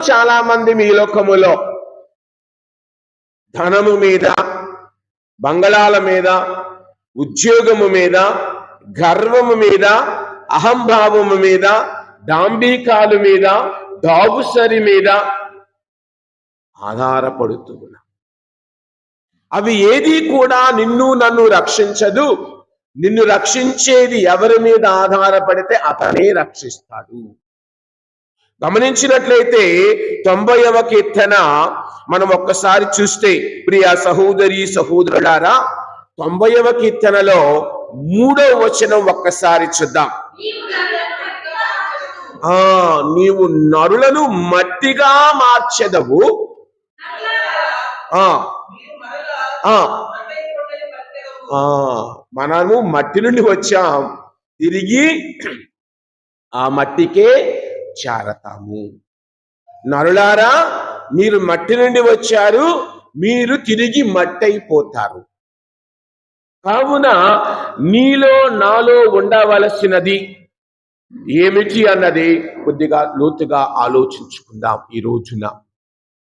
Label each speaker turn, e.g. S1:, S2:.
S1: చాలా మంది మీ లోకములో ధనము మీద, బంగళాల మీద, ఉద్యోగము మీద, గర్వము మీద, అహంభావము మీద, డాంబికాలు మీద, దాగుసరి మీద ఆధారపడుతున్నా. అవి ఏది కూడా నిన్ను నన్ను రక్షించదు. నిన్ను రక్షించేది ఎవరి మీద ఆధారపడితే అతనే రక్షిస్తాడు. గమనించినట్లయితే 90వ కీర్తన మనం ఒక్కసారి చూస్తే, ప్రియ సహోదరి సహోదరులారా, 90వ కీర్తనలో 3వ వచనం ఒక్కసారి చూద్దాం. నీవు నరులను మట్టిగా మార్చెదవు. మనము మట్టి నుండి వచ్చాం, తిరిగి ఆ మట్టికే చేరతాము. నరులారా, మీరు మట్టి నుండి వచ్చారు, మీరు తిరిగి మట్టి అయిపోతారు. కావున నీలో నాలో ఉండవలసినది ఏమిటి అన్నది కొద్దిగా లోతుగా ఆలోచించుకుందాం ఈ రోజున.